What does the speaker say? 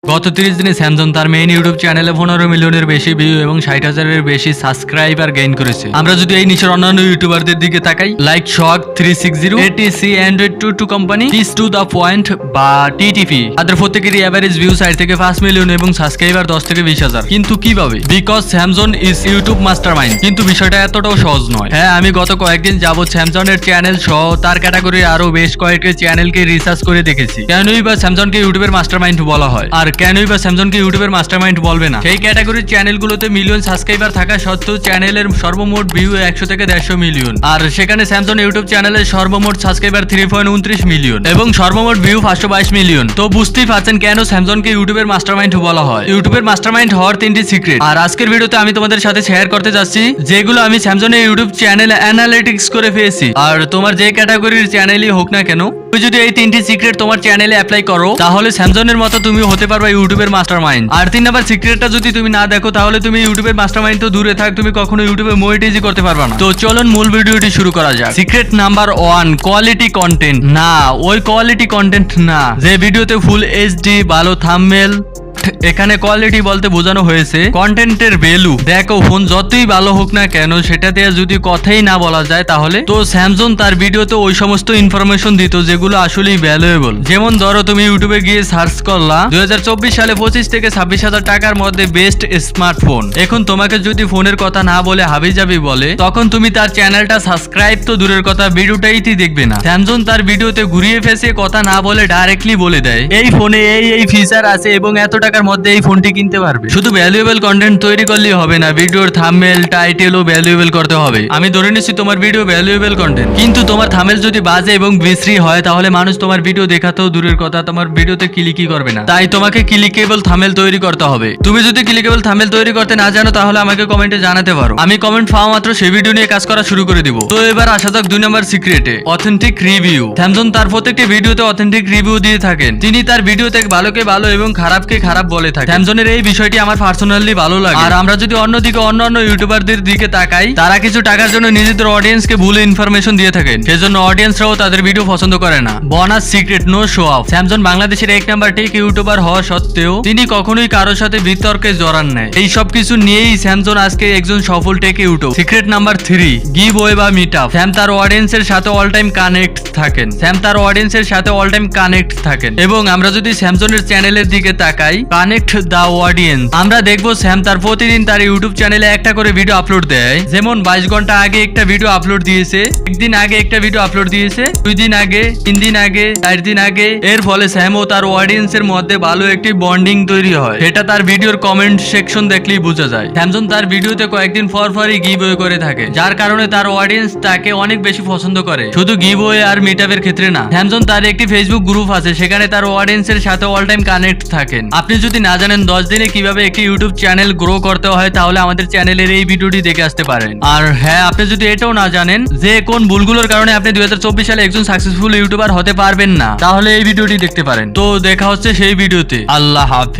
গত 30 দিনে স্যামসং তার মেইন ইউটিউব চ্যানেলে 15 মিলিয়নের বেশি ভিউ এবং 60,000-এর বেশি সাবস্ক্রাইবার গেইন করেছে। আমরা যদি এই নিচের অন্যান্য ইউটিউবারদের দিকে তাকাই, লাইক শক 360, এটিসি, অ্যান্ড্রয়েড 22 কোম্পানি, টিস টু দ্য পয়েন্ট বা টিটিপি, তাদের প্রত্যেকেরই এভারেজ ভিউ 4 থেকে 5 মিলিয়ন এবং সাবস্ক্রাইবার 10 থেকে 20,000। কিন্তু কিভাবে? Because Samsung is YouTube mastermind. কিন্তু বিষয়টা এতটাও সহজ নয়। হ্যাঁ, আমি গত কয়েকদিন যাবত স্যামসং এর চ্যানেল সহ তার ক্যাটাগরির আরো বেশ কয়েকটি চ্যানেলকে রিসার্চ করে দেখেছি। কেনই বা স্যামসংকে ইউটিউবের মাস্টারমাইন্ড বলা হয়, আর কেনই বা স্যামসংকে ইউটিউবের মাস্টারমাইন্ড বলবে না? সেই ক্যাটাগরির চ্যানেলগুলোতে মিলিয়ন সাবস্ক্রাইবার থাকা সত্ত্বেও চ্যানেলের সর্বমোট ভিউ 100 থেকে 150 মিলিয়ন, আর সেখানে স্যামসং ইউটিউব চ্যানেলের সর্বমোট সাবস্ক্রাইবার 3.29 মিলিয়ন এবং সর্বমোট ভিউ 522 মিলিয়ন। তো বুঝতেই পারছেন কেন স্যামসংকে ইউটিউবের মাস্টারমাইন্ড বলা হয়। ইউটিউবের মাস্টারমাইন্ড হওয়ার 3টি সিক্রেট, আর আজকের ভিডিওতে আমি তোমাদের সাথে শেয়ার করতে যাচ্ছি, যেগুলো আমি স্যামসং এর ইউটিউব চ্যানেলে অ্যানালিটিক্স করে পেয়েছি। আর তোমার যে ক্যাটাগরির চ্যানেলই হোক না কেন, তুমি যদি এই 3টি সিক্রেট তোমার চ্যানেলে অ্যাপ্লাই করো, তাহলে স্যামসং এর মতো তুমি হতে পারবে ইউটিউবের মাস্টারমাইন্ড। আর 3 নাম্বার সিক্রেটটা যদি তুমি না দেখো, তাহলে তুমি ইউটিউবের মাস্টারমাইন্ড তো দূরে থাক, তুমি কখনো ইউটিউবে মনিটাইজই করতে পারবে না। তো চলুন মূল ভিডিওটি শুরু করা যাক। Secret number 1, quality content. না, ওই কোয়ালিটি কন্টেন্ট না যে ভিডিওতে ফুল এইচডি, ভালো থাম্বনেল। এখানে কোয়ালিটি বলতে বোঝানো হয়েছে কন্টেন্টের ভ্যালু। দেখো, ফোন যতই ভালো হোক না কেন, সেটাতে যদি কথাই না বলা যায়, তাহলে তো স্যামসং তার ভিডিওতে ওই সমস্ত ইনফরমেশন দিত যেগুলো আসলেই ভ্যালুয়েবল। যেমন ধরো, তুমি ইউটিউবে গিয়ে সার্চ করলা 2024 সালে 25 থেকে 26,000 টাকার মধ্যে বেস্ট স্মার্টফোন। এখন তোমাকে যদি ফোনের কথা না বলে হাবিজাবি বলে, তখন তুমি তার চ্যানেলটা সাবস্ক্রাইব তো দূরের কথা, ভিডিওটাই দেখবে না। স্যামসং তার ভিডিওতে ঘুরিয়ে ফেসে কথা না বলে ডাইরেক্টলি বলে দেয়, এই ফোনে এই ফিচার আছে এবং এত টাকার মধ্যে এই ফোনটি কিনতে পারবে। শুধু ভ্যালুয়েবল কন্টেন্ট তৈরি করলেই হবে না, ভিডিওর থাম্বনেল, টাইটেলও ভ্যালুয়েবল করতে হবে। আমি ধরে নিচ্ছি তোমার ভিডিও ভ্যালুয়েবল কন্টেন্ট, কিন্তু তোমার থাম্বনেল যদি বাজে এবং বিশ্রী হয়, তাহলে মানুষ তোমার ভিডিও দেখাতেও দূরের কথা, তোমার ভিডিওতে ক্লিকই করবে না। তাই তোমাকে ক্লিকেবল থাম্বনেল তৈরি করতে হবে। তুমি যদি ক্লিকেবল থাম্বনেল তৈরি করতে না জানো, তাহলে আমাকে কমেন্টে জানাতে পারো। আমি কমেন্ট পাওয়া মাত্র সেই ভিডিও নিয়ে কাজ করা শুরু করে দিব। তো এবার আসা যাক 2 নম্বর সিক্রেটে, অথেন্টিক রিভিউ। স্যামসং তার প্রত্যেকটি ভিডিওতে অথেন্টিক রিভিউ দিয়ে থাকেন। তিনি তার ভিডিওতে ভালোকে ভালো এবং খারাপকে খারাপ বলে থাকেন। স্যামসংয়ের এই বিষয়টি আমার পার্সোনালি ভালো লাগে। আর আমরা যদি অন্যদিকে অন্যান্য ইউটিউবারদের দিকে তাকাই, তারা কিছু টাকার জন্য নিজেদের অডিয়েন্সকে ভুল ইনফরমেশন দিয়ে থাকেন, সেজন্য অডিয়েন্সরাও তাদের ভিডিও পছন্দ করে না। Bonus secret, no show off. Samsung বাংলাদেশের 1 নাম্বার টেক ইউটিউবার হওয়া সত্ত্বেও তিনি কখনোই কারোর সাথে বিতর্কে জড়ান নাই। এই সব কিছু নিয়েই স্যামসং আজকে একজন সফল take YouTube. Secret number 3, give way বা মিট আপ। স্যাম তার অডিয়েন্সের সাথে অল টাইম কানেক্ট থাকেন। এবং আমরা যদি স্যামসং এর চ্যানেলের দিকে তাকাই, কানেক্ট দা অডিয়েন্স, আমরা দেখবো স্যাম তার প্রতিদিন তার ইউটিউব চ্যানেলে একটা করে ভিডিও আপলোড দেয়। যেমন 22 ঘন্টা আগে একটা ভিডিও আপলোড দিয়েছে, একদিন আগে একটা ভিডিও আপলোড দিয়েছে, 2 দিন আগে, 3 দিন আগে, 4 দিন আগে। এর ফলে স্যাম ও তার অডিয়েন্সের মধ্যে ভালো একটি বন্ডিং তৈরি হয়। এটা তার ভিডিওর কমেন্ট সেকশন দেখলেই বোঝা যায়। স্যামসং তার ভিডিওতে কয়েকদিন পরই গিভওয়ে করে থাকে, যার কারণে তার অডিয়েন্স তাকে অনেক বেশি পছন্দ করে। শুধু গিভওয়ে আর মিটআপের ক্ষেত্রে না, স্যামসং তার একটি ফেসবুক গ্রুপ আছে, সেখানে তার অডিয়েন্সের সাথে অল টাইম কানেক্ট থাকেন। আপনি যদি না জানেন 10 দিনে কিভাবে একটি ইউটিউব চ্যানেল গ্রো করতে হয়, তাহলে আমাদের চ্যানেলের এই ভিডিওটি দেখে আসতে পারেন। আর হ্যাঁ, আপনি যদি এটাও না জানেন যে কোন ভুলগুলোর কারণে আপনি 2024 সালে একজন সাকসেসফুল ইউটিউবার হতে পারবেন না, তাহলে এই ভিডিওটি দেখতে পারেন। তো দেখা হচ্ছে সেই ভিডিওতে। আল্লাহ হাফেজ।